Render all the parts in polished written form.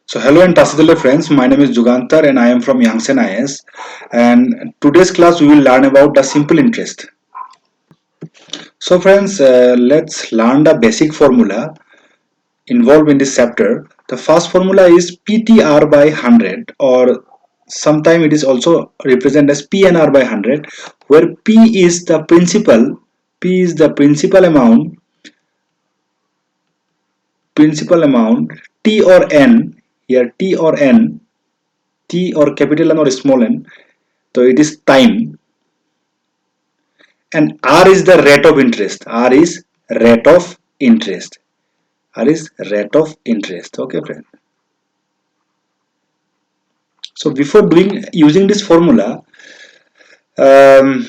So hello and Tassadale friends, my name is Jugantar and I am from Yangsen IS, and today's class we will learn about the simple interest. So friends, let's learn the basic formula involved in this chapter. The first formula is PTR by 100, or sometime it is also represented as PNR by 100, where P is the principal amount, T or N, here T or capital N or small n, so it is time, and R is the rate of interest. Rate of interest. R is rate of interest. Okay, friend. So before using this formula, um,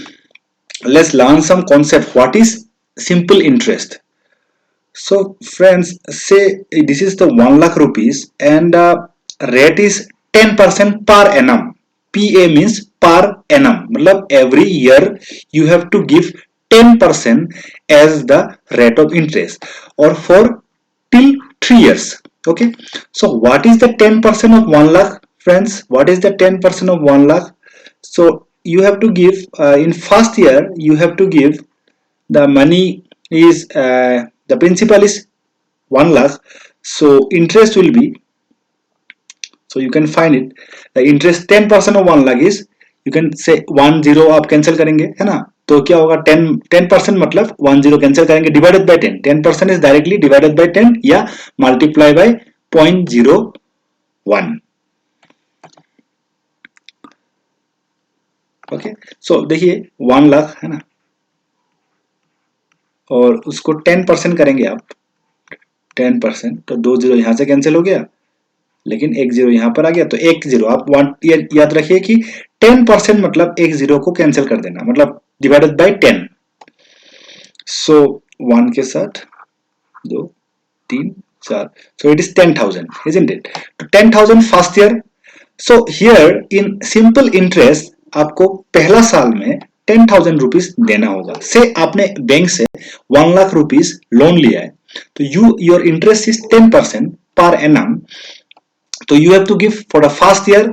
let's learn some concept. What is simple interest? So friends, say this is the 1 lakh rupees and rate is 10% per annum. PA means per annum. मतलब every year you have to give 10% as the rate of interest, or for till 3 years. Okay. So what is the 10% of 1 lakh, friends? What is the 10% of 1 lakh? So you have to give in first year you have to give the money is the principal is 1 lakh, so interest will be, so you can find it, the interest 10% of 1 lakh is, you can say 1 0 आप cancel करेंगे है ना, तो क्या होगा 10% मतलब 1 0 cancel करेंगे, divided by 10% is directly divided by 10 या मल्टीप्लाई बाय 0.01. ओके, सो देखिए 1 लाख है ना, और उसको 10% करेंगे आप, 10%, तो 2 जीरो यहाँ से कैंसिल हो गया, लेकिन एक जीरो यहाँ पर आ गया, तो एक जीरो आप याद रखिए कि 10% मतलब एक जीरो को कैंसिल कर देना, मतलब डिवाइडेड बाय 10. सो 1 के साथ 2 3 4, so it is 10,000, isn't it? तो 10,000 first year. So here in simple interest आपको पहला साल में 10,000 रुपीज देना होगा. से आपने बैंक से 1 लाख रुपीज लोन लिया है, तो your interest is 10% per annum, तो you have to give for the first year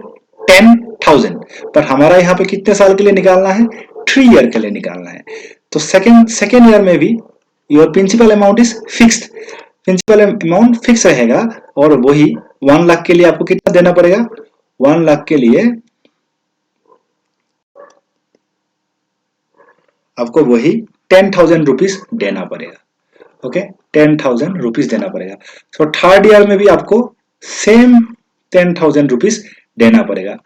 10,000, पर हमारा यहाँ पे कितने साल के लिए निकालना है, 3 ईयर के लिए निकालना है. तो सेकेंड ईयर में भी your principal amount is fixed, principal amount fix रहेगा, और वही 1 लाख के लिए आपको कितना देना पड़ेगा, 1 लाख के लिए आपको वही 10,000 रुपीज देना पड़ेगा. ओके, 10,000 रुपीज देना पड़ेगा. तो थर्ड ईयर में भी आपको सेम 10,000 रुपीज देना पड़ेगा.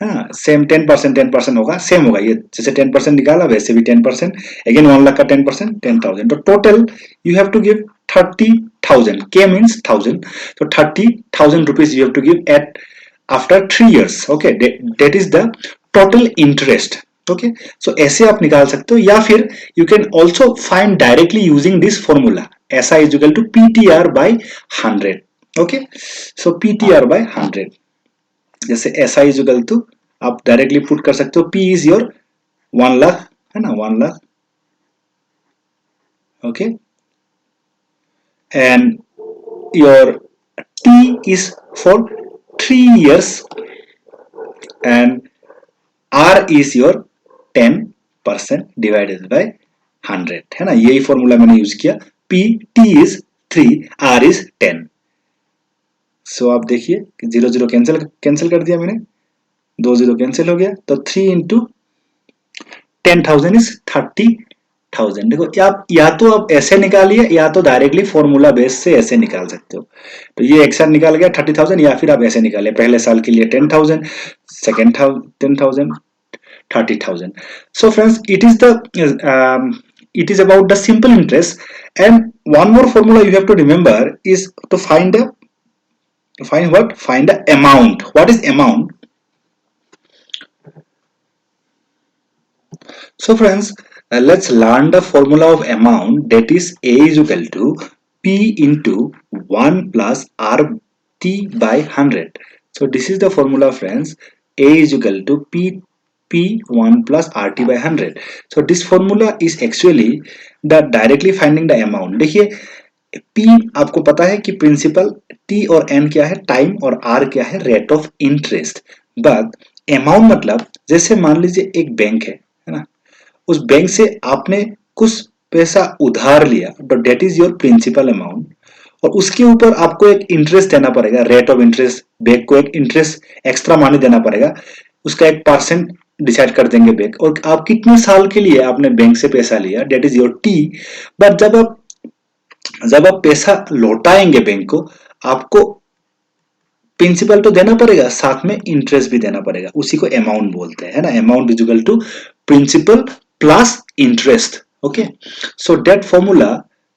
हाँ, सेम 10% होगा, सेम होगा, ये जैसे 10% निकाला वैसे भी 10%, अगेन 1 लाख का 10%, 10,000, तो total you have to give 30,000. K means 1000, तो 30,000 rupees you have to give at after 3 years. Okay, that is the total interest. Okay, so ऐसे आप निकाल सकते हो, या फिर you can also find directly using this formula, SI is equal to PTR by 100. Okay, so PTR by 100, जैसे SI is equal to आप directly put कर सकते हो, P इज योर 1 लाख है ना, 1 lakh. Okay, and your T is for 3 years and R is your 10% divided by 100 है ना, यही फॉर्मूला मैंने यूज किया. P T is 3, R is 10. सो आप देखिए 0 0 कैंसिल कर दिया मैंने, 2 0 कैंसिल हो गया, तो 3 इंटू 10,000 इज 30,000. देखो आप या तो आप ऐसे निकालिए, या तो डायरेक्टली फॉर्मूला बेस से ऐसे निकाल सकते हो. तो ये एक साथ निकाल गया 30,000, या फिर आप ऐसे निकालिए, पहले साल के लिए 10,000, second 10,000, 30,000. So friends, it is about the simple interest, and one more formula you have to remember is to find the amount. What is amount? So friends, let's learn the formula of amount, that is A is equal to P into 1 plus RT by 100. So this is the formula, friends. A is equal to P1 plus RT by 100. So this formula is actually the directly finding the amount. देखिए P आपको पता है कि principal, T और N क्या है, time, और R क्या है, rate of interest. But amount मतलब जैसे मान लीजिए एक बैंक है ना, उस बैंक से आपने कुछ पैसा उधार लिया, तो that is your principal amount, और उसके ऊपर आपको एक इंटरेस्ट देना पड़ेगा, रेट ऑफ इंटरेस्ट. बैंक को एक इंटरेस्ट एक्स्ट्रा मनी देना पड़ेगा, उसका 1% डिसाइड कर देंगे बैंक, और आप कितने साल के लिए आपने बैंक से पैसा लिया, that is your T. But जब आप पैसा लौटाएंगे बैंक को, आपको प्रिंसिपल तो देना पड़ेगा, साथ में इंटरेस्ट भी देना पड़ेगा, उसी को अमाउंट बोलते हैं, है ना. Amount is equal to principal plus interest. Okay, so that formula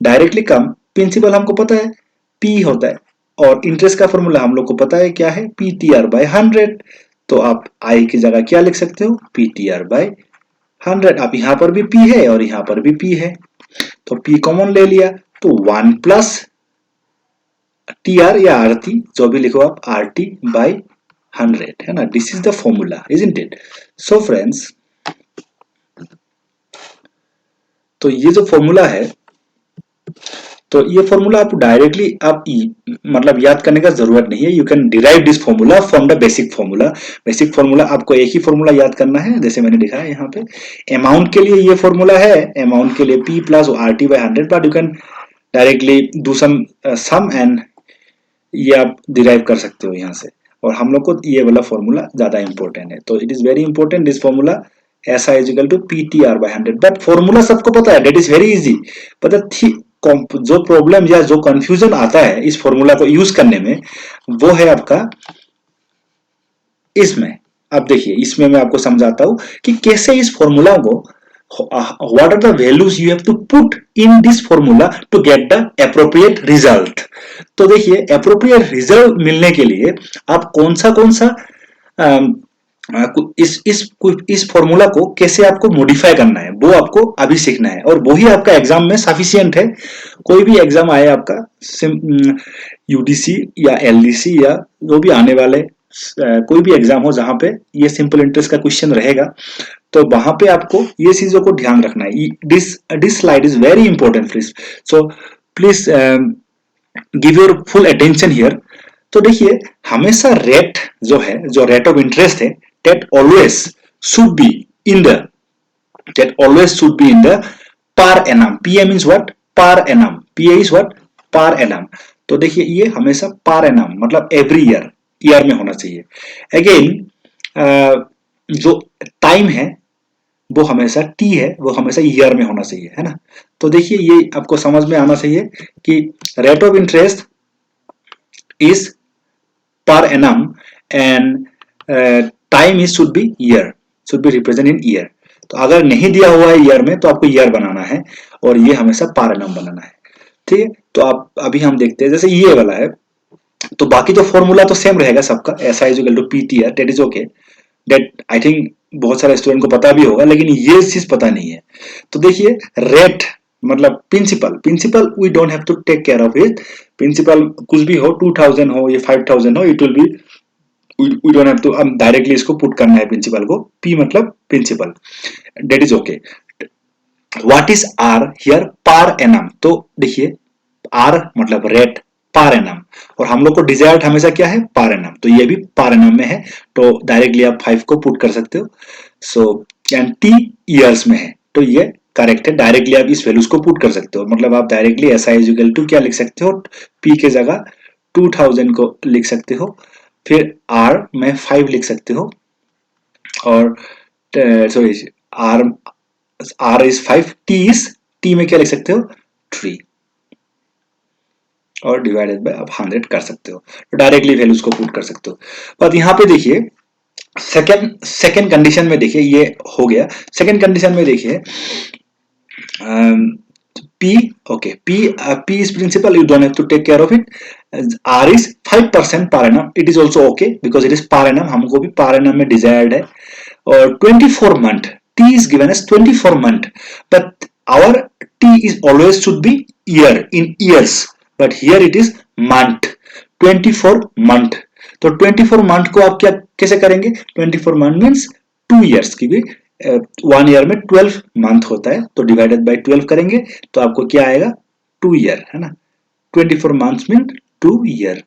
directly come, principal हमको पता है P होता है, और इंटरेस्ट का फॉर्मूला हम लोग को पता है क्या है, PTR by 100. तो आप I की जगह क्या लिख सकते हो, PTR by 100. आप यहां पर भी P है और यहां पर भी P है, तो P कॉमन ले लिया, तो 1 प्लस TR या RT, जो भी लिखो आप, RT by 100, है ना. This is the formula, isn't it. So friends, तो ये जो फॉर्मूला है, तो ये फॉर्मूला आप डायरेक्टली आप मतलब याद करने का जरूरत नहीं है. You can derive this formula from the basic formula. Basic formula आपको एक ही फॉर्मूला याद करना है, जैसे मैंने लिखा है यहाँ पे. अमाउंट के लिए ये फॉर्मूला है, अमाउंट के लिए P plus RT by 100, but you can directly do sum and ये आप डिराइव कर सकते हो यहाँ से. और हम लोग को ये वाला फॉर्मूला ज्यादा इंपॉर्टेंट है, तो it is very important this formula, SI is equal to PTR by 100. But formula सबको पता है, डेट इज वेरी इजी. पता जो प्रॉब्लम या जो कंफ्यूजन आता है इस फॉर्मूला को यूज करने में, वो है आपका इसमें. अब देखिए, इसमें मैं आपको समझाता हूं कि कैसे इस फॉर्मूला को, what are the values you have to put in this formula to get the appropriate result. तो देखिए, appropriate result मिलने के लिए आप कौन सा इस फॉर्मूला को कैसे आपको मॉडिफाई करना है, वो आपको अभी सीखना है, और वही आपका एग्जाम में सफिशिएंट है. कोई भी एग्जाम आए आपका, UDC या LDC या जो भी आने वाले कोई भी एग्जाम हो जहां पे ये सिंपल इंटरेस्ट का क्वेश्चन रहेगा, तो वहां पे आपको ये चीजों को ध्यान रखना है. This slide is very important please, so please give your full attention here. तो देखिए, हमेशा रेट जो है, जो रेट ऑफ इंटरेस्ट है, that always should be in the per annum. PA means what, per annum. PA is what, per annum. तो देखिए, ये हमेशा per annum मतलब एवरी ईयर में होना चाहिए. अगेन जो टाइम है वो हमेशा T है, वो हमेशा ईयर में होना चाहिए, है ना. तो देखिए, ये आपको समझ में आना चाहिए कि rate of interest is per annum and time is should be year, should be represent in year. तो अगर नहीं दिया हुआ है ईयर में, तो आपको ईयर बनाना है, और ये हमेशा पर एनम बनाना है. ठीक है, तो आप अभी हम देखते हैं, जैसे ये वाला है, तो बाकी तो फॉर्मूला तो सेम रहेगा सबका, SI is equal to PTR, that is okay, that I think बहुत सारे स्टूडेंट को पता भी होगा, लेकिन ये चीज पता नहीं है. तो देखिए, रेट मतलब principal we don't have to take care of it. Principal कुछ भी हो, 2000 हो या 5000 हो, it will be, we don't have to directly इसको पुट करना है प्रिंसिपल को. P मतलब principal, that is okay. What is R here, per annum. तो देखिए, R मतलब रेट पर एनम, और हम लोग को डिजायर्ड हमेशा क्या है, पर एनम, तो ये भी पर एनम में है, तो डायरेक्टली आप 5 को पुट कर सकते हो. सो एंड T ईयर्स में है, तो ये करेक्ट है. डायरेक्टली आप इस वैल्यूज को पुट कर सकते हो, मतलब आप directly SI is equal to क्या लिख सकते हो, P के जगह 2000 को लिख सकते हो, फिर R में 5 लिख सकते हो, और सॉरी R इज 5, T में क्या लिख सकते हो, 3, और डिवाइडेड बाय आप 100 कर सकते हो, तो डायरेक्टली वैल्यूज को पुट कर सकते हो. पर यहाँ पे देखिए, सेकेंड कंडीशन में देखिए, ये हो गया. सेकेंड कंडीशन में देखिए, P is principal, you don't have to take care of it. R is 5% per annum, it is also okay because it is per annum, हमको भी per annum में desired है. और 24 month, T is given as 24 month, but our T is always should be year, in years, but here it is month, 24 month. तो 24 month को आप क्या कैसे करेंगे, 24 month means 2 ईयर्स, क्योंकि 1 ईयर में 12 मंथ होता है, तो डिवाइडेड बाय 12 करेंगे तो आपको क्या आएगा 2 ईयर, है ना। 24 मंथ्स मीन 2 ईयर।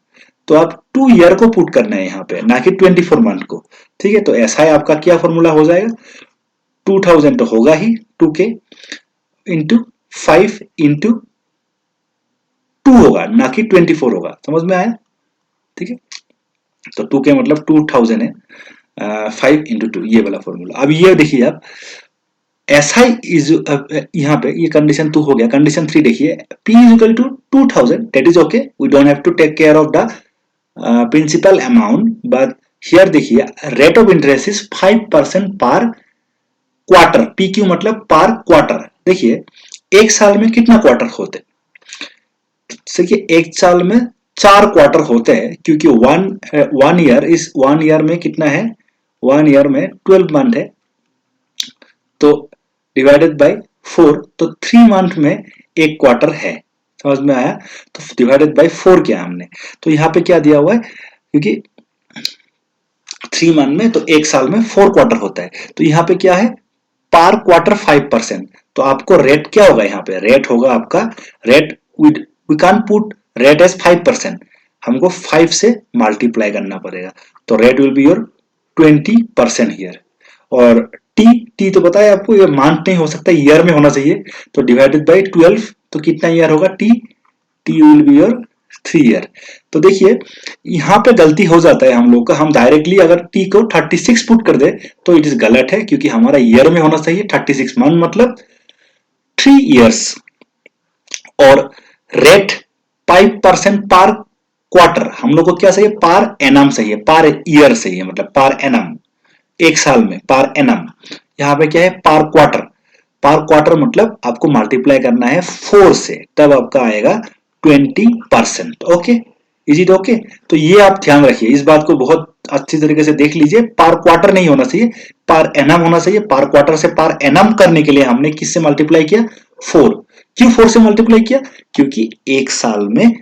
तो आप 2 ईयर को पुट करना है यहाँ पे, ना कि 24 मंथ को। ठीक है, तो ऐसा है आपका क्या फॉर्मूला हो जाएगा, 2000 तो होगा ही 2k इंटू 5 इंटू 2 होगा, ना कि 24 होगा। समझ में आया? ठीक है, तो 2k मतलब 2000 है, 5 इंटू 2, ये वाला फॉर्मूला। अब ये देखिए आप, ऐसा इज यहाँ पे ये कंडीशन 2 हो गया। कंडीशन 3 देखिए, p is equal to 2000, that is okay, we don't have to take care of the principal amount, but here देखिए rate of interest is 5% per quarter. P Q मतलब पर क्वार्टर। देखिए एक साल में कितना क्वार्टर होते हैं, देखिए एक साल में 4 क्वार्टर होते हैं, क्योंकि वन ईयर में कितना है, 1 ईयर में 12 मंथ है, तो डिवाइडेड बाय 4, तो 3 मंथ में एक क्वार्टर है। समझ में आया? तो डिवाइडेड बाय 4 किया हमने, तो यहाँ पे क्या दिया हुआ है, क्योंकि 3 मंथ में, तो एक साल में 4 क्वार्टर होता है, तो यहाँ पे क्या है, पर क्वार्टर 5%। तो आपको रेट क्या होगा, यहाँ पे रेट होगा आपका, rate we can't put rate as 5%, हमको 5 से मल्टीप्लाई करना पड़ेगा, तो rate will be your 20% here. और टी तो पता है आपको, ये मंथ नहीं हो सकता, ईयर में होना चाहिए, तो डिवाइडेड बाय 12, तो कितना ईयर होगा, T will be your 3 year. तो देखिए यहाँ पे गलती हो जाता है हम लोग का, हम डायरेक्टली अगर टी को 36 पुट कर दे तो इट इज गलत है, क्योंकि हमारा ईयर में होना चाहिए 36 मंथ मतलब 3 ईयर्स, और रेट 5% पर क्वार्टर। हम लोग को क्या चाहिए, पर एनम चाहिए, पर ईयर चाहिए, मतलब पर एनम, एक साल में पर एनम। यहाँ पे क्या है, पर क्वार्टर। पर क्वार्टर मतलब आपको मल्टीप्लाई करना है 4 से, तब आपका आएगा 20%। Okay, is it okay? तो ये आप ध्यान रखिए, इस बात को बहुत अच्छी तरीके से देख लीजिए, पर क्वार्टर नहीं होना चाहिए, पर एनम होना चाहिए। पर क्वार्टर से पर एनम करने के लिए हमने किससे मल्टीप्लाई किया, 4। क्यों 4 से मल्टीप्लाई किया, क्योंकि एक साल में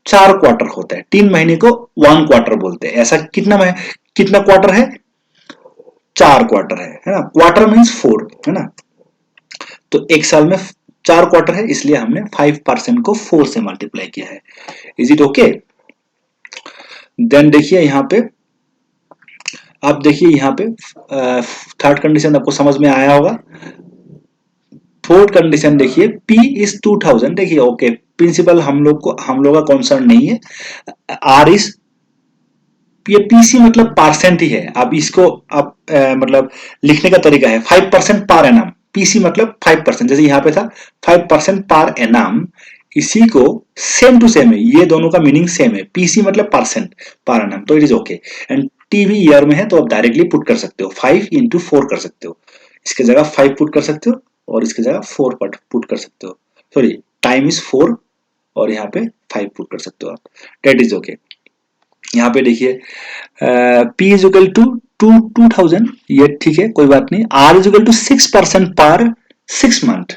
4 क्वार्टर होता है, 3 महीने को 1 क्वार्टर बोलते हैं। ऐसा कितना क्वार्टर है, 4 क्वार्टर है ना। क्वार्टर मीन्स 4, है ना। तो एक साल में 4 क्वार्टर है, इसलिए हमने 5% को 4 से मल्टीप्लाई किया है। Is it okay? देन देखिए यहाँ पे, आप देखिए यहाँ पे थर्ड कंडीशन आपको समझ में आया होगा। फोर्थ कंडीशन देखिए, P इज 2000, देखिए ओके, प्रिंसिपल हम लोग का कॉन्सर्न नहीं है। R इज, ये पीसी मतलब परसेंट ही है, अब इसको आप मतलब लिखने का तरीका है 5% पर एनम। पीसी मतलब 5%, जैसे यहाँ पे था 5% पर एनम, इसी को सेम टू सेम है, ये दोनों का मीनिंग सेम है, पीसी मतलब परसेंट पर एनम, तो it is okay. And T भी ईयर में है, तो आप डायरेक्टली पुट कर सकते हो, 5 इंटू 4 कर सकते हो, इसके जगह 5 पुट कर सकते हो और इसके जगह 4 पुट कर सकते हो। सॉरी, टाइम इज 4 और यहाँ पे 5 पुट कर सकते हो आप, डेट इज ओके। यहाँ पे देखिए P इज इक्वल टू 2000, ये ठीक है, कोई बात नहीं। R इज इक्वल टू 6% पर 6 मंथ।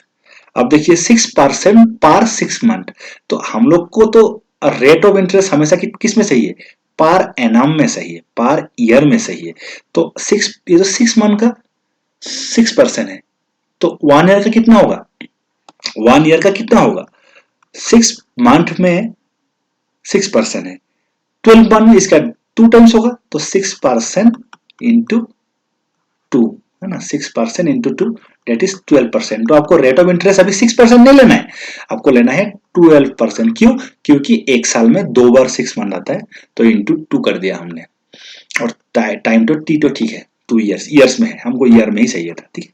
अब देखिए 6% पर 6 मंथ, तो हम लोग को तो रेट ऑफ इंटरेस्ट हमेशा किस में चाहिए, पर एनम में चाहिए, पर ईयर में चाहिए। तो 6, ये तो 6 मंथ का 6% है, तो 1 ईयर का कितना होगा, 1 ईयर का कितना होगा, 6 मंथ में 6% है, 12 मंथ में इसका 2 टाइम्स होगा, तो 6% इंटू 2, है ना, 6% इंटू 2 डेट इज 12%। तो आपको रेट ऑफ इंटरेस्ट अभी 6% नहीं लेना है, आपको लेना है 12%। क्यों? क्योंकि एक साल में 2 बार 6 मंथ आता है, तो इंटू 2 कर दिया हमने। और टाइम तो टी तो ठीक है, 2 ईयर्स में है, हमको ईयर में ही चाहिए था। ठीक है,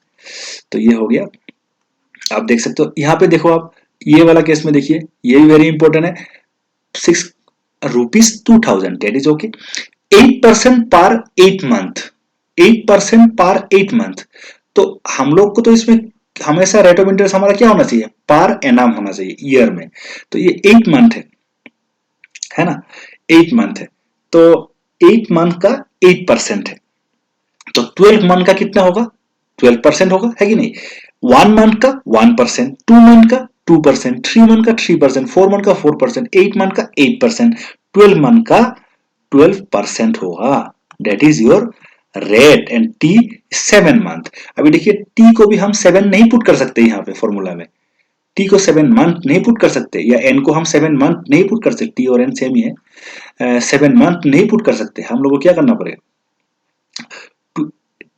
तो ये हो गया। आप देख सकते हो यहाँ पे, देखो आप ये वाला केस में देखिए, ये भी वेरी इंपॉर्टेंट है, 6 rupees 2000, that is okay। 8% पर 8 मंथ, 8% पर 8 मंथ, तो हम लोग को तो इसमें हमेशा रेट ऑफ इंटरेस्ट हमारा क्या होना चाहिए, पर एनम होना चाहिए ईयर में। तो ये 8 मंथ है ना, 8 मंथ है, तो 8 मंथ का 8% है, तो 12 मंथ का कितना होगा, 12% होगा, है कि नहीं। 1 मंथ का 1%, 2 मंथ का 2%, 3 मंथ का 3%, 4 मंथ का 4%, 8 मंथ का 8%, 12 मंथ का 12% होगा, that is your rate and T 7 month. अभी देखिए टी को भी हम 7 नहीं पुट कर सकते यहाँ पे फॉर्मूला में, टी को 7 मंथ नहीं पुट कर सकते, या एन को हम 7 मंथ नहीं पुट कर सकते, टी और एन सेम ही है, 7 मंथ नहीं पुट कर सकते। हम लोगों को क्या करना पड़ेगा,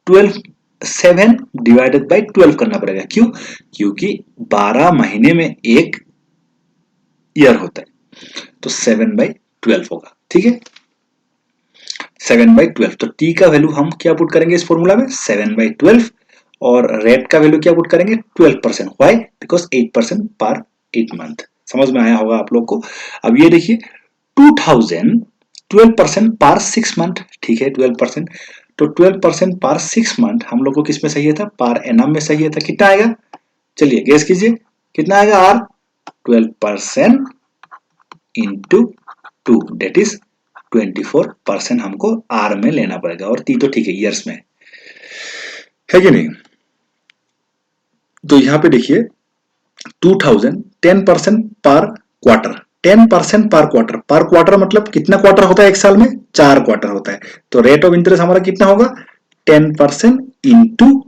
12 7 डिवाइडेड बाई 12 करना पड़ेगा। क्यों? क्योंकि 12 महीने में एक ईयर होता है, तो 7/12 होगा। ठीक है, 7/12। तो टी का वैल्यू हम क्या पुट करेंगे इस फॉर्मूला में, 7/12, और रेट का वैल्यू क्या पुट करेंगे, 12%। व्हाई? बिकॉज 8% पर 8 मंथ। समझ में आया होगा आप लोग को। अब ये देखिए 2000 12% पर 6 मंथ। ठीक है, 12%, तो 12% पर 6 मंथ हम लोग को किस में चाहिए था, पर एनम में चाहिए था। कितना आएगा, चलिए गेस कीजिए कितना आएगा, आर 12% इंटू 2 डेट इज 24% हमको आर में लेना पड़ेगा, और टी तो ठीक है ईयर्स में है कि नहीं। तो यहां पे देखिए 2000 10% पर क्वार्टर, 10% पर क्वार्टर मतलब कितना क्वार्टर होता है एक साल में, 4 क्वार्टर होता है। तो रेट ऑफ इंटरेस्ट हमारा कितना होगा, 10% इंटू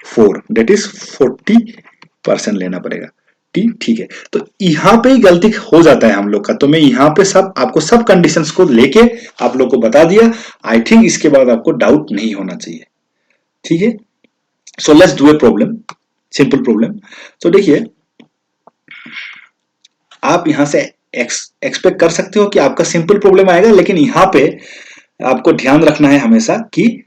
4 डेट इज 40% लेना पड़ेगा। ठीक है, तो यहां पे ही गलती हो जाता है हम लोग का। तो मैं यहां पे सब आपको सब कंडीशंस को लेके आप लोग को बता दिया। आई थिंक इसके बाद आपको डाउट नहीं होना चाहिए। ठीक है, so let's do a problem, simple problem. तो देखिए आप यहां से एक्सपेक्ट कर सकते हो कि आपका सिंपल प्रॉब्लम आएगा, लेकिन यहां पे आपको ध्यान रखना है हमेशा कि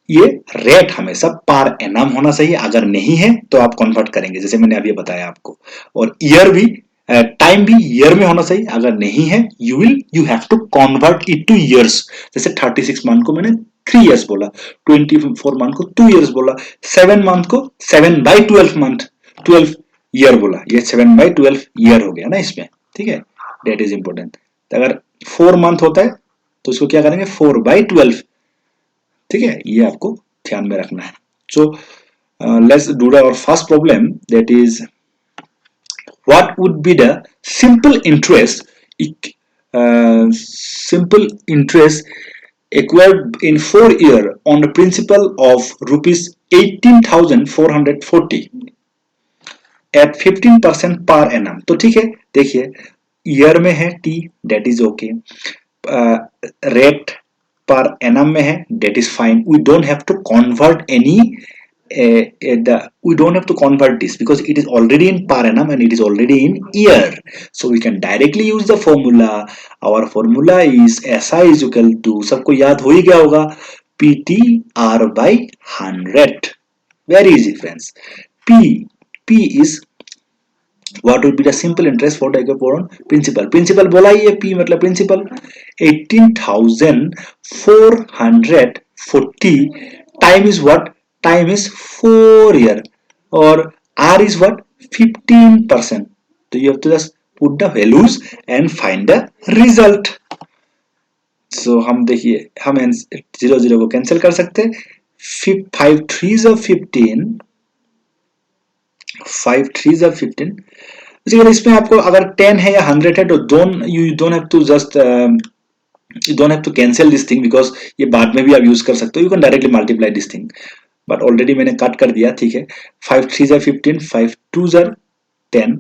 ये रेट हमेशा पर एनम होना चाहिए। अगर नहीं है तो आप कन्वर्ट करेंगे, जैसे मैंने अभी बताया आपको। और ईयर भी, टाइम भी ईयर में होना चाहिए। अगर नहीं है you have to convert it to years. जैसे 36 मंथ को मैंने 3 ईयर्स बोला, 24 मंथ को 2 ईयर्स बोला, 7 मंथ को 7/12 मंथ 12 ईयर बोला। ये 7/12 ईयर हो गया ना इसमें। ठीक है, डेट इज इंपॉर्टेंट। अगर 4 मंथ होता है तो इसको क्या करेंगे, 4/12। ठीक है, ये आपको ध्यान में रखना है। So let's do our first problem, that is what would be the simple interest acquired in 4 year on the principal of rupees 18,440 at 15% per annum। तो ठीक है, देखिए ईयर में है T, that is okay, rate per annum में है, that is fine. We don't have to convert any we don't have to convert this because it is already in per annum and it is already in year, so we can directly use the formula. Our formula is SI is equal to, सबको याद हो ही गया होगा, PT R by 100। very easy friends। P is what will be the simple interest for the upon principal। principal बोला ही है, P मतलब principal। 18,440 time is what, time is 4 year, और R is what, 15%। तो you have to just put the values and find the result। so हम देखिए हम 0 को cancel कर सकते हैं। 5 3s of 15, 5 3s of 15। Basically इसमें आपको अगर 10 है या 100 है तो you don't have to just you don't have to cancel this thing because ये बाद में भी आप यूज कर सकते हो। you can directly multiply this thing, but already मैंने कट कर दिया। ठीक है, 5 3s are 15, 5 2s are 10,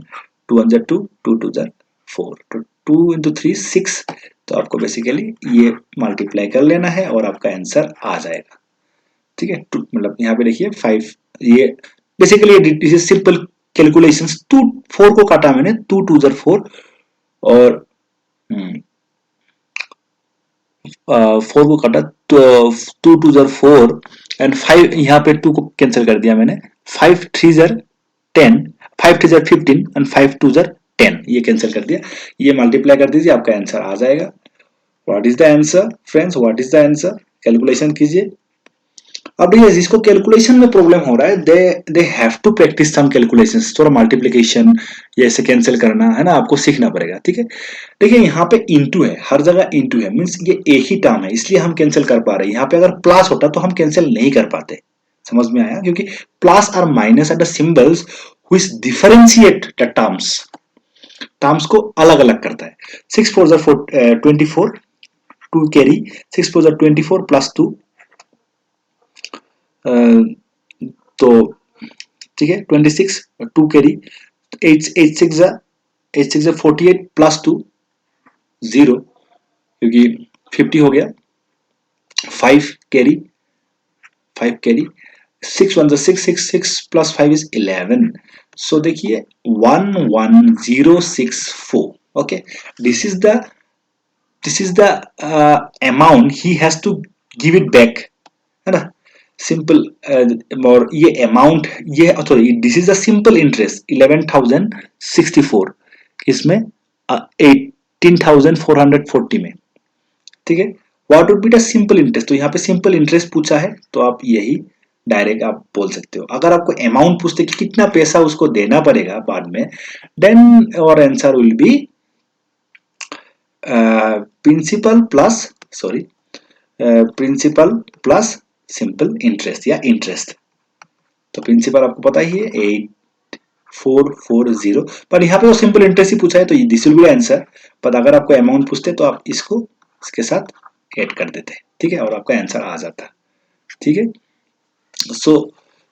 2 1s are 2, 2 2s are 4, तो 2 into 3 6। तो आपको बेसिकली ये मल्टीप्लाई कर लेना है और आपका आंसर आ जाएगा। ठीक है, मतलब यहाँ पे देखिए 5, ये basically this is simple calculations. 2 4 को काटा मैंने, 2 2s are 4, और 4 को काटा तो 2 2s are 4 एंड 5 यहाँ पे 2 को कैंसिल कर दिया मैंने। 5 3s are 10, 5 3s are 15 and 5 2s are 10, ये कैंसिल कर दिया। ये मल्टीप्लाई कर दीजिए, आपका आंसर आ जाएगा। What is the answer friends, what is the answer, calculation कीजिए। अब भैया जिसको कैलकुलेशन में प्रॉब्लम हो रहा है, they have to practice some calculations. थोड़ा मल्टीप्लिकेशन ये ऐसे कैंसिल करना है ना, आपको सीखना पड़ेगा। ठीक है, देखिए यहाँ पे इंटू है, हर जगह इंटू है, मींस ये एक ही टर्म है इसलिए हम कैंसिल कर पा रहे हैं। यहाँ पे अगर प्लस होता तो हम कैंसिल नहीं कर पाते। समझ में आया, क्योंकि प्लस और minus are the symbols which differentiate the terms, terms को अलग अलग करता है। 6 4 24, 2 कैरी, 6 4 24 प्लस 2 तो ठीक है 26 2 कैरी 8 6 48 प्लस 2 0 क्योंकि 50 हो गया 5 कैरी 6 1 6 6 6 प्लस 5 इज 11 सो देखिए 11064 okay this is the amount he has to give it back है ना सिंपल और ये अमाउंट ये sorry this is the simple interest 11,064 इसमें 18,440 में ठीक है what would be the simple interest तो यहाँ पे सिंपल इंटरेस्ट पूछा है तो आप यही डायरेक्ट आप बोल सकते हो अगर आपको अमाउंट पूछते कि कितना पैसा उसको देना पड़ेगा बाद में देन और answer will be principal plus simple interest या इंटरेस्ट तो प्रिंसिपल आपको पता ही है 8440 पर यहाँ पे वो सिंपल इंटरेस्ट ही पूछा है तो दिस विल बी आंसर पर अगर आपको अमाउंट पूछते तो आप इसको इसके साथ ऐड कर देते ठीक है और आपका आंसर आ जाता ठीक है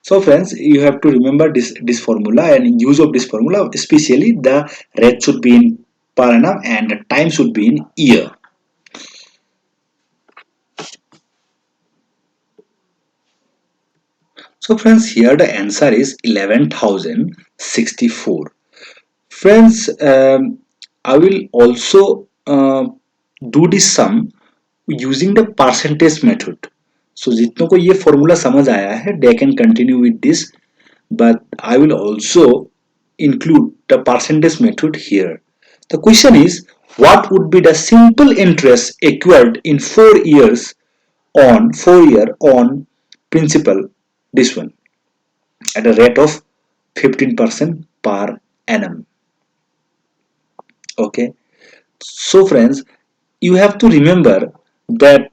so friends you have to remember this formula and use of this formula especially the rate should be in per annum and the time should be in year so friends here the answer is 11,064 friends I will also do this sum using the percentage method so जितनों को ये formula समझ आया है they can continue with this but I will also include the percentage method here the question is what would be the simple interest acquired in 4 years on 4 year on principal this one at a rate of 15% per annum okay so friends you have to remember that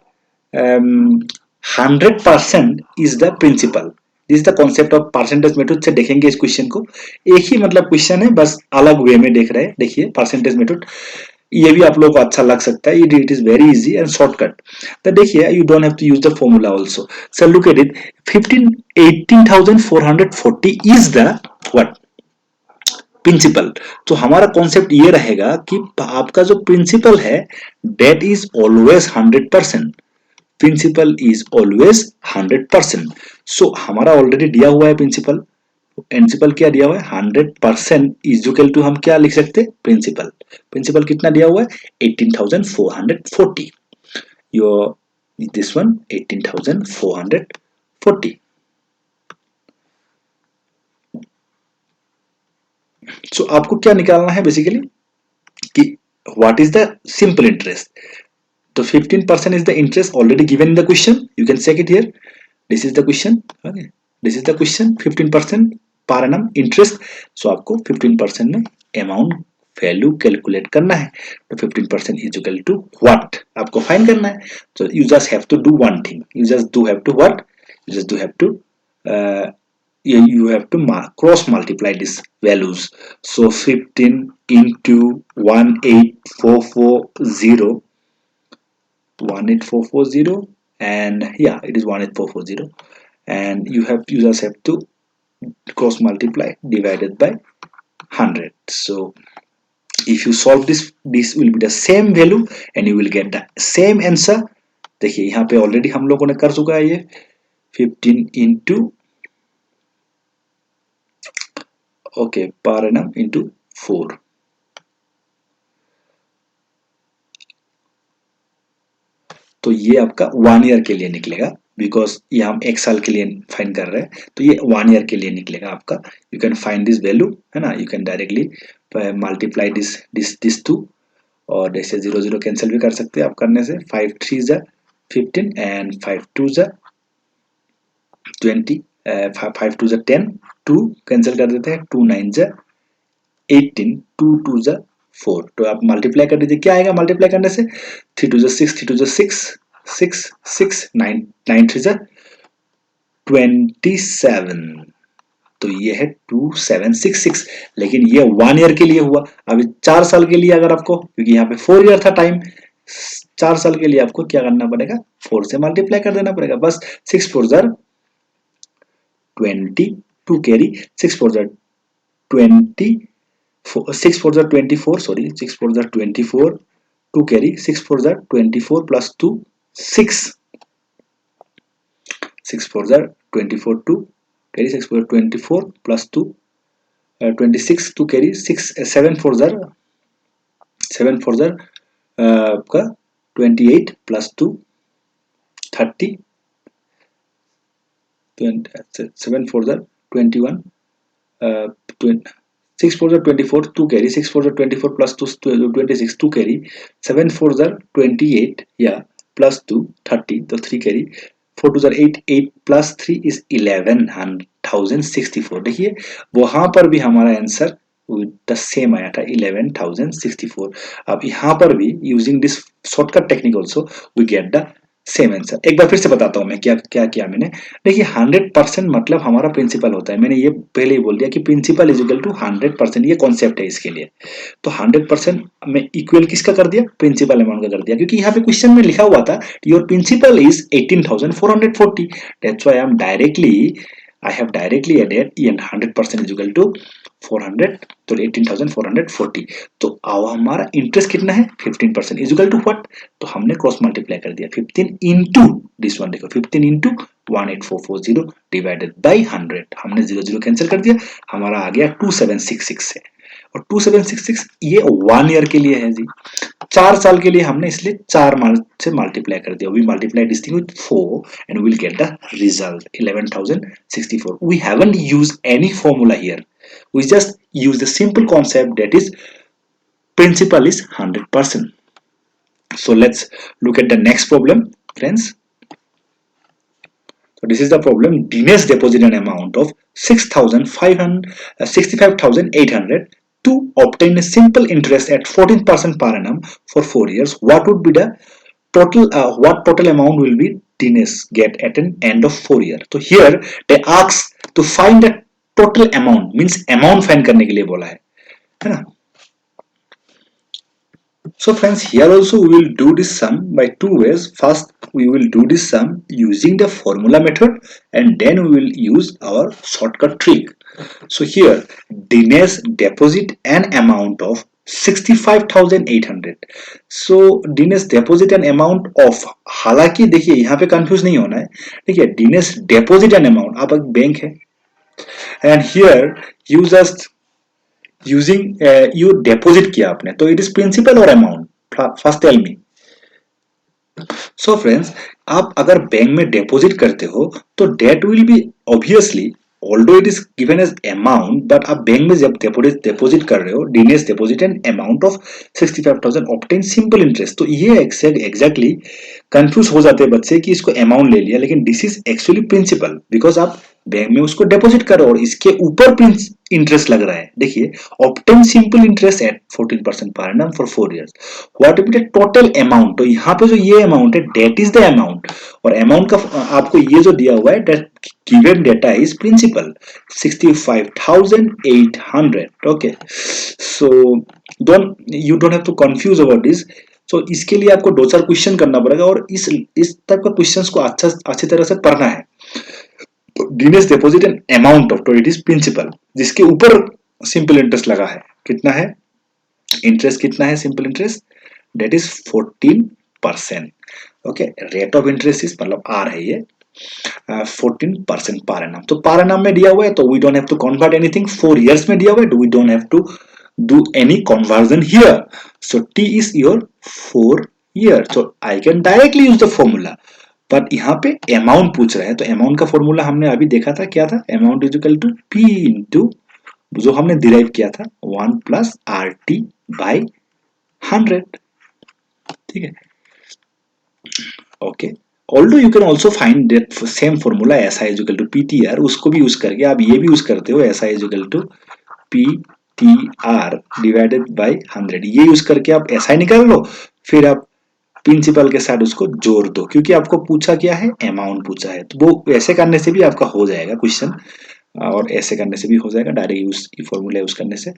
100% is the principal this is the concept of percentage method से देखेंगे इस question को एक ही मतलब question है बस अलग वे में देख रहे हैं देखिए परसेंटेज मेथड ये भी आप लोगों को अच्छा लग सकता है it is very easy and shortcut तो देखिए you don't have to use the formula also so look at it 18,440 is the what principal तो हमारा कॉन्सेप्ट ये रहेगा कि आपका जो प्रिंसिपल है that is always 100% principal is always 100% so हमारा ऑलरेडी दिया हुआ है प्रिंसिपल क्या दिया हुआ है 100% इक्वल टू हम क्या लिख सकते हैं प्रिंसिपल कितना दिया हुआ है 18,440 योर दिस वन 18,440 सो आपको क्या निकालना है बेसिकली कि what is the simple interest तो 15% is the interest already given in the question you can check it here this is the question okay this is the question 15% per annum interest so आपको 15% में amount value calculate करना है तो 15% is equal to what आपको find करना है so you just have to do one thing you just do have to what you just do have to you have to cross multiply these values so 15 into 18440 18440 and yeah it is 18440 and you just have to cross multiply divided by 100 so if you solve this will be the same value and you will get the same answer देखिए यहाँ पे already हम लोगों ने कर चुका है ये 15 into okay per annum into 4 तो ये आपका 1 ईयर के लिए निकलेगा बिकॉज ये हम एक साल के लिए फाइंड कर रहे हैं तो ये 1 ईयर के लिए निकलेगा आपका you can find this value है ना you can directly multiply this to और जैसे 0 0 कैंसिल भी कर सकते हैं आप करने से 5 3 जा 15 एंड 5 2 जा 20 5 2 जा 10 2 कैंसिल कर देते हैं 2 9 जा 18 2 2 जा 4 तो आप मल्टीप्लाई कर दीजिए क्या आएगा मल्टीप्लाई करने से 3 2 जा 6 3 2 जा 6 6 6 9 9 3 जा 27 तो ये है 2766 लेकिन ये 1 ईयर के लिए हुआ अभी 4 साल के लिए अगर आपको क्योंकि यहाँ पे 4 ईयर था टाइम 4 साल के लिए आपको क्या करना पड़ेगा 4 से मल्टीप्लाई कर देना पड़ेगा बस 6 4 jar 22 carry 6 4 the 20 6 4 the 24, sorry, 6 4 the 24, 2 carry 6 4 the 24 plus 2 6 6 4 the 24, 2 carry 6 4 the 24 plus 2 26, 2 carry 6 7 4 the 7 4 the का 28 plus 2 30 7 4 the 21 6 4 the 24, 2 carry 6 4 the 24 plus 2 26, 2 carry 7 4 the 28, yeah, plus 2 30, तो 3 carry 4 to the 8, 8 plus 3 is 11,064. देखिए वहां पर भी हमारा answer the same आया था 11,064. अब यहाँ पर भी using this shortcut technique also we get the same answer. एक बार फिर से बताता हूं मैं क्या क्या किया मैंने. देखिए 100% मतलब हमारा प्रिंसिपल होता है. मैंने ये पहले ही बोल दिया कि प्रिंसिपल इज इक्वल टू 100%. ये कॉन्सेप्ट है इसके लिए. तो 100% में इक्वल किसका कर दिया? प्रिंसिपल अमाउंट का कर दिया, क्योंकि यहाँ पे क्वेश्चन में लिखा हुआ था your principal is 18,440. That's why I am directly I have directly added and 100% is equal to 400, तो 18,440. तो अब हमारा इंटरेस्ट कितना है? 15% इज इक्वल टू व्हाट? तो हमने क्रॉस मल्टीप्लाई कर दिया 15 इंटू दिस वन. देखो 15 इंटू 18440 डिवाइडेड बाई 100. हमने 0 0 कैंसिल कर दिया. हमारा आ गया 2766 है. और 2766 ये 1 ईयर के लिए है जी. 4 साल के लिए हमने इसलिए 4 से मल्टीप्लाई कर दिया. We multiply this thing with 4 and we will get the result 11,064. We haven't used any formula here. We just use the simple concept that is principal is 100%. So let's look at the next problem, friends. So this is the problem. Dinesh deposited an amount of 65,800 to obtain a simple interest at 14% per annum for 4 years. What would be the total? What total amount will be Dinesh get at an end of 4 years? So here they ask to find the total amount, means amount find करने के लिए बोला है ना? So friends, here also we will do this sum by two ways. First, we will do this sum using the formula method, and then we will use our shortcut trick. So here, Dinesh deposit an amount of 65,800. So Dinesh deposit an amount of, हालांकि देखिए यहाँ पे confuse नहीं होना है. देखिए Dinesh deposit an amount, आप एक बैंक है, and here you just using you deposit किया आपने, तो it is principal or amount? First tell me. So friends, आप अगर बैंक में deposit करते हो तो that will be obviously, although it is given as amount, but आप बैंक में जब deposit कर रहे हो, Dinesh deposit an amount of 65,000 obtain simple interest. तो ये exactly कंफ्यूज हो जाते हैं बच्चे कि इसको अमाउंट ले लिया, लेकिन this is actually principal, because आप बैंक में उसको डिपॉजिट करो और इसके ऊपर इंटरेस्ट लग रहा है. देखिए obtain simple interest at 14% per annum for 4 years. What will be the total amount? तो यहाँ पे जो ये अमाउंट है दैट इज द अमाउंट, और अमाउंट का आपको ये जो दिया हुआ है that given data is principal 65,800. Okay, so you don't have to confuse about this. तो इसके लिए आपको 2-4 क्वेश्चन करना पड़ेगा और इस टाइप का क्वेश्चंस को अच्छी तरह से पढ़ना है. तो Dinesh deposit an amount of, तो इट इज प्रिंसिपल, जिसके ऊपर सिंपल इंटरेस्ट लगा है. कितना है इंटरेस्ट? कितना है simple interest? That is 14%. Okay, rate of interest is मतलब आर है ये 14% पर एनम. तो पर एनम में दिया हुआ है तो we don't have to convert anything. 4 years में दिया हुआ है तो we don't have to do any conversion here. So T is your 4 year. So I can directly use the formula. But यहाँ पे amount पूछ रहा है, तो amount का formula हमने अभी देखा था, क्या था? Amount is equal to P into जो हमने derive किया था 1 plus RT by 100. ठीक है. Okay. Although you can also find that same formula SI is equal to PTR, उसको भी यूज करके आप ये भी यूज करते हो SI is equal to PTR divided by 100. ये यूज करके आप SI निकाल लो, फिर आप प्रिंसिपल के साथ उसको जोड़ दो, क्योंकि आपको पूछा क्या है? अमाउंट पूछा है. तो वो ऐसे करने से भी आपका हो जाएगा क्वेश्चन, और ऐसे करने से भी हो जाएगा डायरेक्ट यूज फॉर्मूला यूज करने से.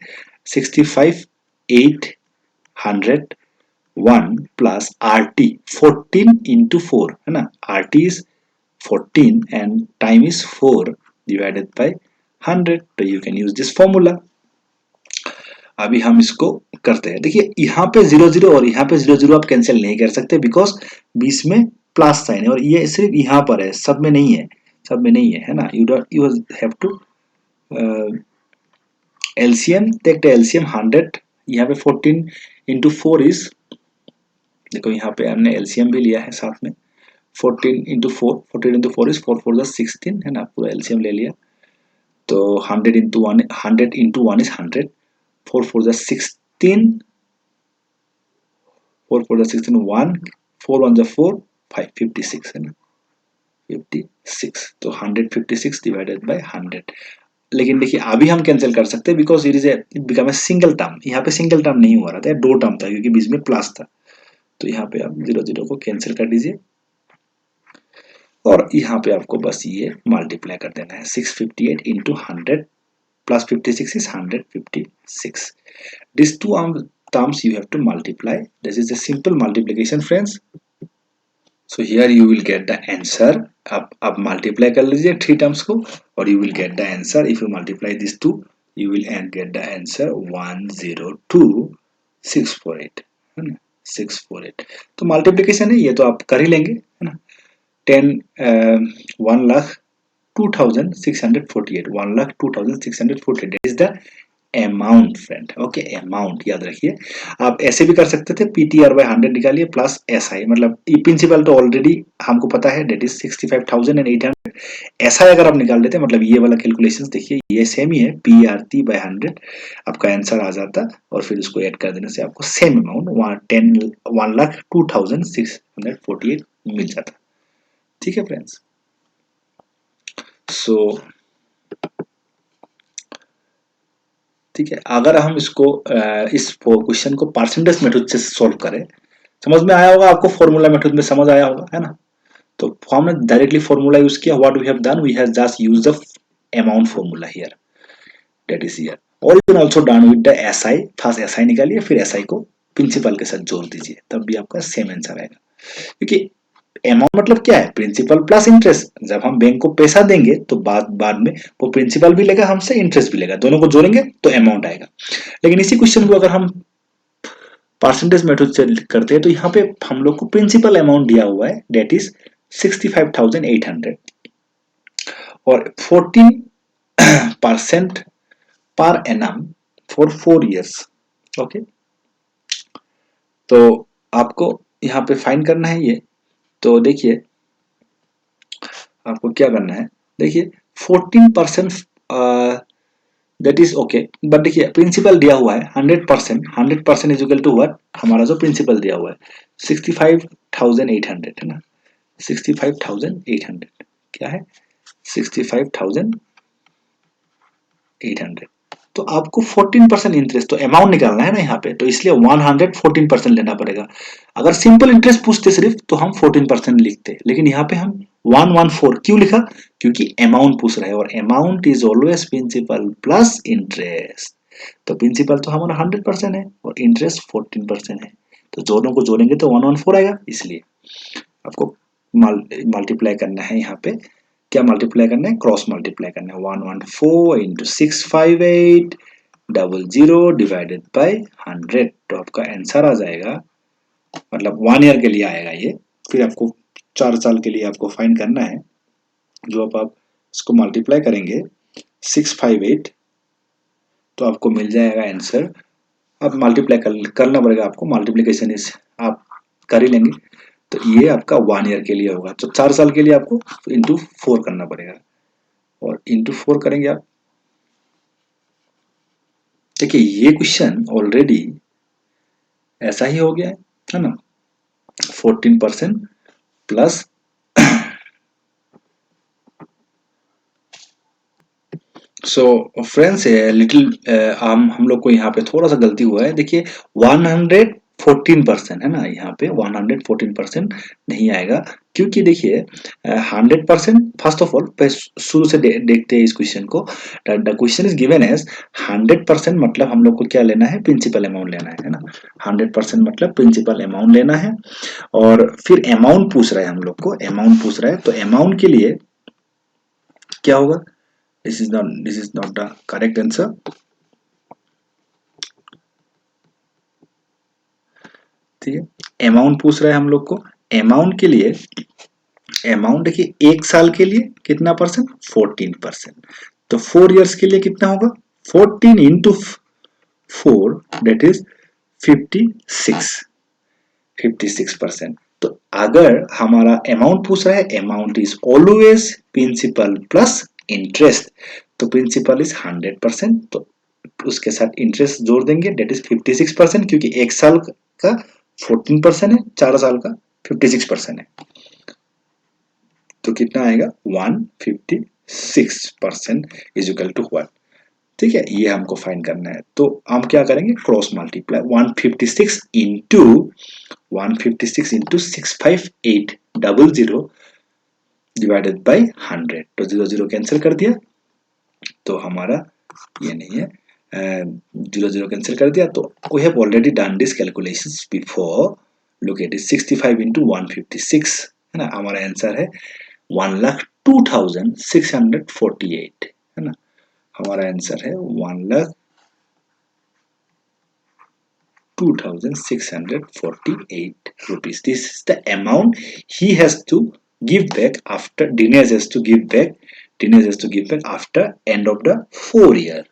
65,801 प्लस RT 14 into 4 है ना. RT is 14 and time is 4, divided by 100। तो you can use this formula. अभी हम इसको करते हैं। देखिए यहाँ पे 0 0 और यहाँ पे 0 0 आप कैंसिल नहीं कर सकते, बिकॉज बीच में प्लस साइन है और ये सिर्फ यहाँ पर है, सब में नहीं है, सब में नहीं है ना। You have to LCM, take the LCM 100। यहाँ पे 14 इंटू 4 इज, देखो यहाँ पे हमने एलसीएम भी लिया है साथ में। 14 इंटू 4, 14 इंटू 4 इज 4 4 16 है ना, पूरा एलसीएम ले लिया। तो 100 इंटू 1, 100 इंटू 1 इज 100, 4 4 16, 4 4 16, 1 4 1 4 5 56 है ना, 56। तो 156 डिवाइडेड बाय 100। लेकिन देखिए अभी हम कैंसिल कर सकते हैं, because it is it become a single term. यहाँ पे सिंगल टर्म नहीं हुआ रहा था, दो टर्म था क्योंकि बीच में प्लस था। तो यहाँ पे आप 0 0 को कैंसिल कर दीजिए और यहाँ पे आपको बस ये मल्टीप्लाई कर देना है। 658 into 100 plus 56 is 156. These two terms you have to multiply. This is a simple multiplication, friends. So here you will get the answer. अब multiply कर लीजिए 3 terms को और you will get the answer. If you multiply these two, you will get the answer 102648 है ना, 648। तो multiplication है, ये तो आप कर ही लेंगे है ना। 1,02,648, 1,02,648 is the amount friend. Okay, amount याद रखिए। आप ऐसे भी कर सकते थे, पीटीआर बाय 100 निकालिए प्लस एसआई, मतलब ई प्रिंसिपल तो ऑलरेडी हमको पता है, डेट इज 65,800। एसआई अगर आप निकाल देते मतलब ये वाला कैलकुलेशंस देखिए ये सेम ही है, पीआरटी बाय 100 आपका आंसर आ जाता और फिर उसको ऐड कर देने से आपको सेम अमाउंट 1,02,648 मिल जाता। ठीक है फ्रेंड्स। सो ठीक है, अगर हम इसको इस क्वेश्चन को परसेंटेज मेथड से सॉल्व करें, समझ में आया होगा आपको, फॉर्मूला मेथड में समझ आया होगा है ना। तो हमने डायरेक्टली फॉर्मूला यूज किया। What we have done, we have just used the amount formula here, that is here. और you can also done with the SI. First SI निकालिए, फिर एसआई को प्रिंसिपल के साथ जोड़ दीजिए, तब भी आपका सेम आंसर आएगा। क्योंकि अमाउंट मतलब क्या है, प्रिंसिपल प्लस इंटरेस्ट। जब हम बैंक को पैसा देंगे तो बाद में वो प्रिंसिपल भी लेगा हमसे, इंटरेस्ट भी लेगा, दोनों को जोड़ेंगे तो अमाउंट आएगा। लेकिन इसी क्वेश्चन को अगर हम परसेंटेज मेथड से करते हैं तो यहाँ पे हम लोग को प्रिंसिपल अमाउंट दिया हुआ है, डेट इज 65,800 और 14% per annum for 4 years. Okay, तो आपको यहाँ पे फाइंड करना है ये। तो देखिए आपको क्या करना है, देखिए 14% दैट इज ओके, बट देखिए प्रिंसिपल दिया हुआ है 100%, 100% इज इक्वल टू व्हाट, हमारा जो प्रिंसिपल दिया हुआ है 65,800 है ना, 65,800 क्या है, 65,800। तो आपको 14% इंटरेस्ट, तो अमाउंट निकालना है ना यहाँ पे, तो इसलिए 114% लेना पड़ेगा। अगर सिंपल इंटरेस्ट पूछते सिर्फ तो हम 14% लिखते, लेकिन यहाँ पे हम 114 क्यों लिखा, क्योंकि अमाउंट पूछ रहा है और amount is always principal plus interest. तो प्रिंसिपल तो हमारा 100% है और इंटरेस्ट 14% है, तो दोनों को जोड़ेंगे तो 114 आएगा। इसलिए आपको मल्टीप्लाई करना है, यहाँ पे क्या मल्टीप्लाई करना है, क्रॉस मल्टीप्लाई करना है। 114 इंटू 658 00 डिवाइडेड बाय 100। तो आपका आंसर आ जाएगा, मतलब 1 ईयर के लिए आएगा ये। फिर आपको 4 साल के लिए आपको फाइंड करना है, जो आप इसको मल्टीप्लाई करेंगे 658 तो आपको मिल जाएगा आंसर। अब मल्टीप्लाई करना पड़ेगा आपको, मल्टीप्लिकेशन इस आप कर ही लेंगे। तो ये आपका 1 ईयर के लिए होगा, तो 4 साल के लिए आपको इंटू 4 करना पड़ेगा और इंटू 4 करेंगे आप। देखिए ये क्वेश्चन ऑलरेडी ऐसा ही हो गया है ना, 14% प्लस सो फ्रेंड्स लिटिल हम लोग को यहाँ पे थोड़ा सा गलती हुआ है। देखिए 114% है ना, यहाँ पे 114% नहीं आएगा, क्योंकि देखिए 100% फर्स्ट ऑफ ऑल शुरू से देखते हैं इस क्वेश्चन को। The question is given as 100%, मतलब हम लोग को क्या लेना है, प्रिंसिपल अमाउंट लेना है ना। 100% मतलब प्रिंसिपल अमाउंट लेना है और फिर अमाउंट पूछ रहा है हम लोग को, अमाउंट पूछ रहा है। तो अमाउंट के लिए क्या होगा, this is not the correct answer. ठीक है, अमाउंट पूछ रहा है हम लोग को। अमाउंट के लिए, अमाउंट देखिए एक साल के लिए कितना परसेंट, 14%। तो 4 इयर्स के लिए कितना होगा, 14 इंटू 4 दैट इज 56%। तो अगर हमारा अमाउंट पूछ रहा है, amount is always principal plus interest, तो प्रिंसिपल इज 100%, तो उसके साथ इंटरेस्ट जोड़ देंगे दैट इज 56%, क्योंकि एक साल का 14% है, 4 साल का 56% है, तो कितना आएगा 156% इज इक्वल टू 1। ठीक है, ये हमको फाइंड करना है। तो हम क्या करेंगे, cross multiply 156 into 65800 divided by 100, तो 0 0 कैंसिल कर दिया, तो हमारा ये नहीं है, 0 0 कैंसिल कर दिया। तो we have already done this calculations before, look at it, 65 into 156 है ना, हमारा आंसर है 1,02,648 है ना, हमारा आंसर है 1,02,648 rupees. This is the amount he has to give back after, Dinesh has to give back, Dinesh has to give back after end of the 4 year,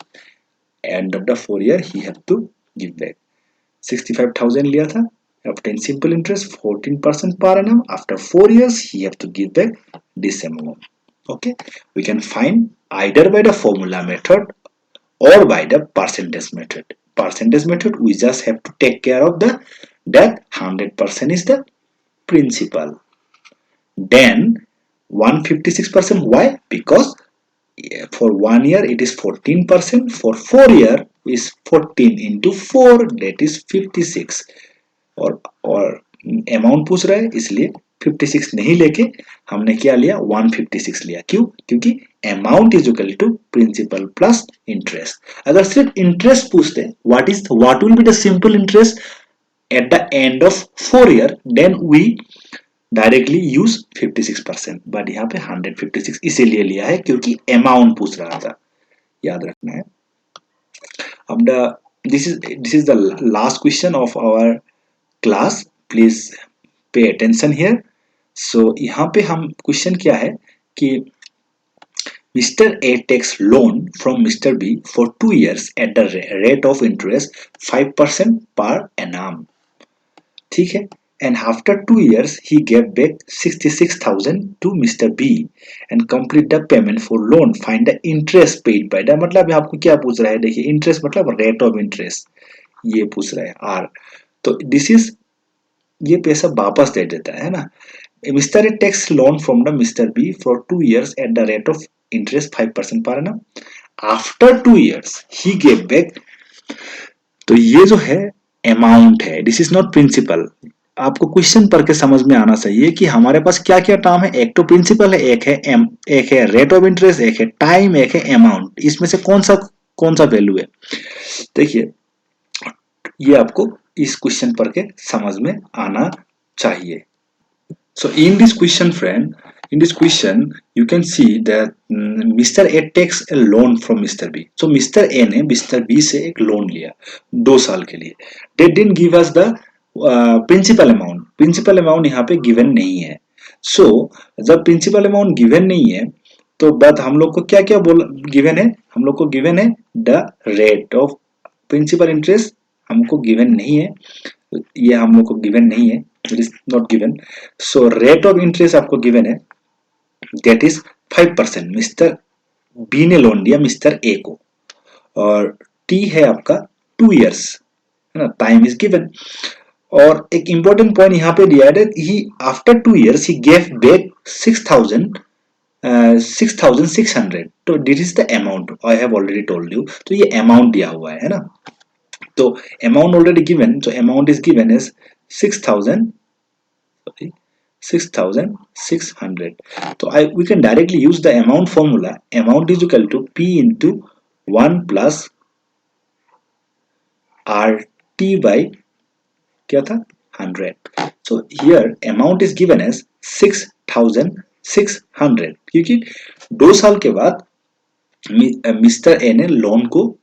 end of the 4 year he have to give back। 65,000 लिया था, obtain simple interest 14% per annum, after 4 years he have to give back this amount। Okay, we can find either by the formula method or by the percentage method। Percentage method we just have to take care of the that 100% is the principal, then 156%, why, because for 1 year it is 14%, for 4 year is 14 into 4 that is 56, और amount पूछ रहा है इसलिए 56 नहीं लेके हमने क्या लिया, 156 लिया। क्यों, क्योंकि amount is equal to principal plus interest. अगर सिर्फ इंटरेस्ट पूछते what will be the simple interest at the end of 4 year, then we directly use 56%, but यहाँ पे 156 इसीलिए लिया है क्योंकि अमाउंट पूछ रहा था, याद रखना है। अब this is the last question of our class, please pay attention here. So यहाँ पे हम क्वेश्चन क्या है कि mister A takes loan from mister B for 2 years at the rate of interest 5% per annum, ठीक है, and after 2 years he gave back 66,000 to Mr. B and complete the payment for loan, find the interest paid by the, मतलब आपको क्या पूछ रहा है, देखिए interest मतलब रेट ऑफ इंटरेस्ट, ये पूछ रहा है आर, तो दिस इज, ये पैसा वापस दे देता है ना। Mister A takes loan from the mister B for 2 years at the rate of interest 5% per annum, after 2 years he gave back, तो ये जो है अमाउंट है, दिस इज नॉट प्रिंसिपल। आपको क्वेश्चन पढ़ के समझ में आना चाहिए कि हमारे पास क्या क्या टर्म है, एक तो प्रिंसिपल है, एक है रेट ऑफ इंटरेस्ट, एक है टाइम, एक है अमाउंट, इसमें से कौन सा वैल्यू है। देखिए ये आपको इस क्वेश्चन पढ़ के समझ में आना चाहिए। So in this question friend, in this question you can see that Mr. A takes a loan from Mr. B, so Mr. A ने Mr. B से एक लोन लिया 2 साल के लिए, they didn't give us the principal amount, principal amount यहाँ पे given नहीं है। so जब principal amount given नहीं है तो बात हम लोग को क्या क्या given है, हम लोग को given है the rate of principal interest, हमको given नहीं है, ये हम लोग को given नहीं है, it is not given। so rate of interest आपको given है, that is 5%, मिस्टर बी ने लोन दिया मिस्टर ए को, और टी है आपका 2 years है ना, टाइम इज गिवन। और एक इंपॉर्टेंट पॉइंट यहाँ पे दिया है, he after 2 years he gave back 6,600, तो this is the amount I have already told you, तो ये अमाउंट दिया हुआ है ना, तो amount already given, so amount is given as 6,600, so we can directly use the amount formula, amount is equal to P into 1 plus RT by क्या था 100, so here amount is given as 6,600, क्योंकि 2 साल के बाद mister A ने loan को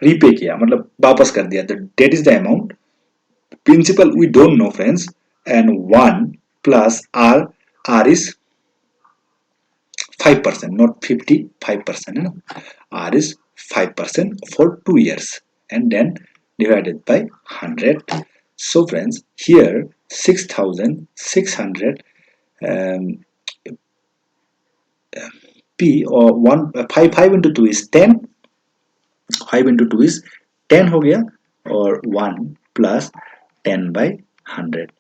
repay किया, मतलब वापस कर दिया, तो that is the amount principal we don't know friends, and 1 plus R, R is 5%, not 55% है ना, R is 5% for 2 years and then divided by 100. So friends, here 6,600 um, p or 5 into 2 is 10, 5 into 2 is 10 हो गया, और 1 plus 10 by 100.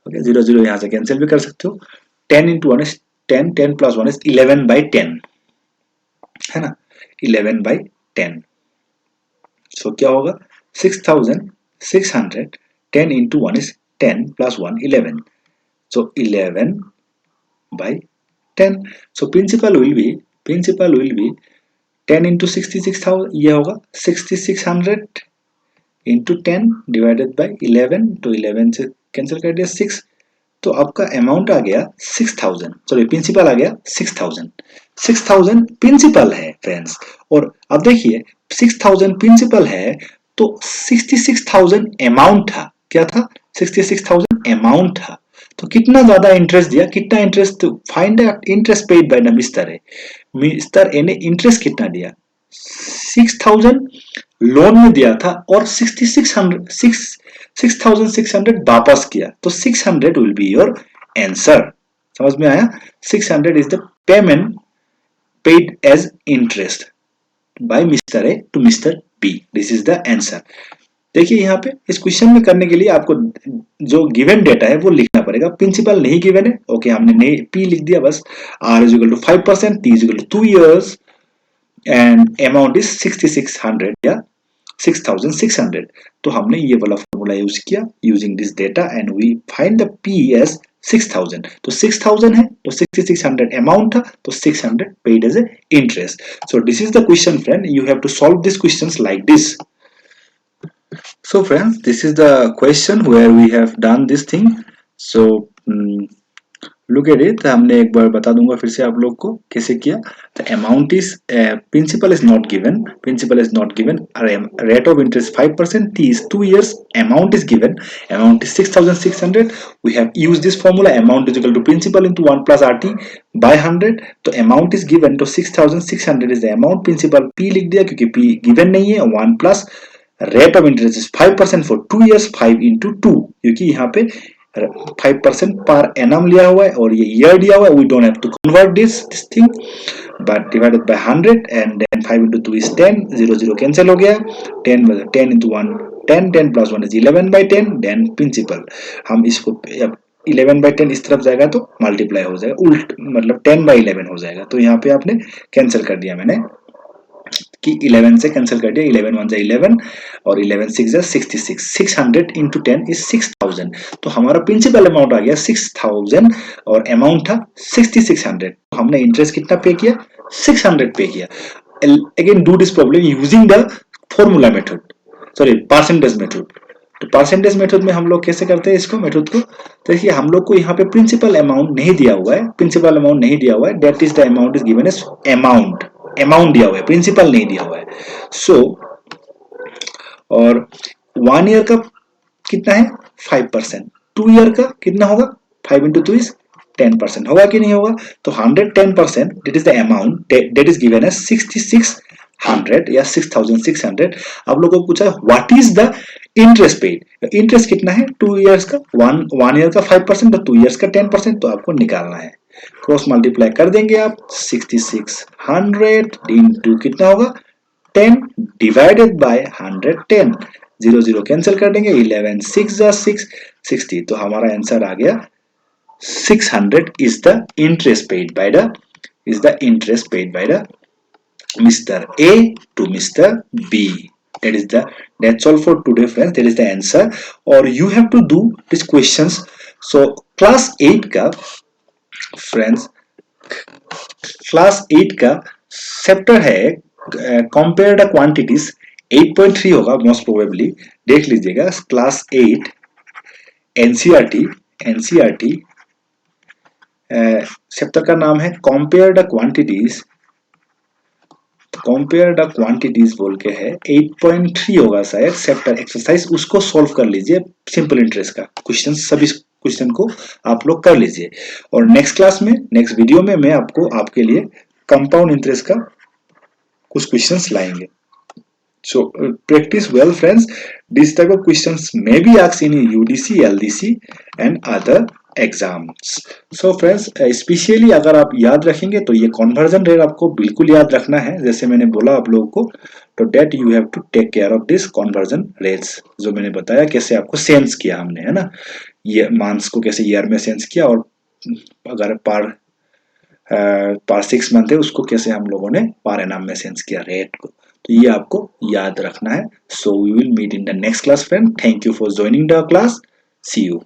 Okay, 0 0 यहाँ से cancel भी कर सकते हो. 10 into 1 is 10, 10 plus 1 is 11 by 10 है ना, 11 by 10. सो क्या होगा, 6,600, 10 into 1 is 10 plus 1 11, so 11 by 10. so principal will be 10 into 66,000, ये होगा 6600 into 10 divided by 11, तो 11 से कैंसिल कर दिया 6, तो आपका अमाउंट आ गया 6000, सॉरी प्रिंसिपल आ गया 6000. 6000 प्रिंसिपल है फ्रेंड्स, और अब देखिए 6000 प्रिंसिपल है तो 66,000 अमाउंट था, क्या था, 66,000 अमाउंट था, तो कितना ज्यादा इंटरेस्ट दिया, कितना interest, find the interest paid by the mister A ने इंटरेस्ट कितना दिया, 6000 लोन में दिया था और 6600 वापस किया, तो 600 विल बी योर आंसर. समझ में आया, 600 is the payment paid as interest by mister A to mister B. This is the answer. देखिए यहाँ पे इस क्वेश्चन में करने के लिए आपको जो गिवन डेटा है वो लिखना पड़ेगा. प्रिंसिपल नहीं गिवन है, ओके, हमने नहीं पी लिख दिया बस. R is equal to 5%, T is equal to 2 years and amount is 6600 या 6600. तो हमने ये वाला फॉर्मूला यूज किया using this data and we find the P as 6000. तो 6000 है तो 6600 अमाउंट था, तो 600 paid as a interest. So this is the question friend, you have to solve this questions like this. So friends, this is the question where we have done this thing. So look at it. हमने एक बार बता दूंगा फिर से आप लोग को कैसे किया. The amount is principal is not given. Principal is not given. Rate of interest 5%. T is 2 years. Amount is given. Amount is 6,600. We have used this formula. Amount is equal to principal into 1 plus RT by 100. तो amount is given. तो 6,600 is the amount. Principal P लिख दिया क्योंकि P given नहीं है. 1 plus rate of interest is 5% for 2 years, 5 into 2, क्योंकि यहाँ पे 5% पर एनम लिया हुआ है और ये ईयर दिया हुआ है. We don't have to convert this thing, but divided by 100 and then 5 into 2 is 10, 0 0 cancel हो गया. 10 into 1 10, 10 plus 1 is 11 by 10. Then principal हम इसको 11 by 10 इस तरफ जाएगा तो मल्टीप्लाई हो जाएगा, उल्ट मतलब 10 by 11 हो जाएगा. तो यहाँ पे आपने कैंसिल कर दिया मैंने कि 11 से कैंसिल कर दिया, 11 1 11 और 11 6 66. 600 into 10 is 6000. तो हमारा प्रिंसिपल अमाउंट आ गया 6000 और अमाउंट था 6600. तो हमने इंटरेस्ट कितना पे किया, 600 पे किया. Again do this problem using the formula method, sorry percentage method. तो परसेंटेज मेथड में हम लोग कैसे करते हैं इसको मेथड को, तो देखिए हम लोग को यहाँ पे प्रिंसिपल अमाउंट नहीं दिया हुआ है, प्रिंसिपल अमाउंट नहीं दिया हुआ है, that is the amount is given as amount दिया हुआ है, प्रिंसिपल नहीं दिया हुआ है. सो और 1 year का कितना है 5%, 2 year का कितना होगा 5 into 2 is 10% होगा कि नहीं होगा. तो 110% that is the amount that is given as 6600 या 6600. अब लोगों को पूछा what is the interest paid, interest कितना है 2 years का, 1 year का 5% और 2 years का 10%, तो आपको निकालना है. क्रॉस मल्टीप्लाई कर देंगे आप, 6600 इंटू कितना होगा 10 डिवाइडेड बाय 110, 0 0 कैंसिल कर देंगे, 11 6 6 60. तो हमारा आंसर आ गया 600 is the interest paid by the Mr. A to Mr. B. That's all for today friends. That is the answer. Or you have to do these questions. So class 8 का friends, class 8 का chapter है compare the quantities, 8.3 होगा most probably, देख लीजिएगा. Class 8 NCERT chapter का नाम है compare the quantities compare the quantities बोल के है, 8.3 होगा शायद चैप्टर एक्सरसाइज, उसको सॉल्व कर लीजिए। सिंपल इंटरेस्ट का क्वेश्चन, सभी क्वेश्चन को आप लोग कर लीजिए। और नेक्स्ट क्लास में, नेक्स्ट वीडियो में मैं आपको आपके लिए कंपाउंड इंटरेस्ट का कुछ क्वेश्चंस लाएंगे। So practice well friends, this type of questions may be asked in UDC, LDC and other exams. So friends specially अगर आप याद रखेंगे तो ये कन्वर्जन रेट आपको बिल्कुल याद रखना है, जैसे मैंने बोला आप लोगों को, तो that you have to take care of this conversion rates, जो मैंने बताया कैसे आपको सेंस किया हमने, है ना, ये मंथ्स को कैसे ईयर में सेंस किया, और अगर पर 6 मंथ है उसको कैसे हम लोगों ने पर एनम में सेंस किया रेट को, तो ये आपको याद रखना है। So we will meet in the next class friend, thank you for joining the class, see you.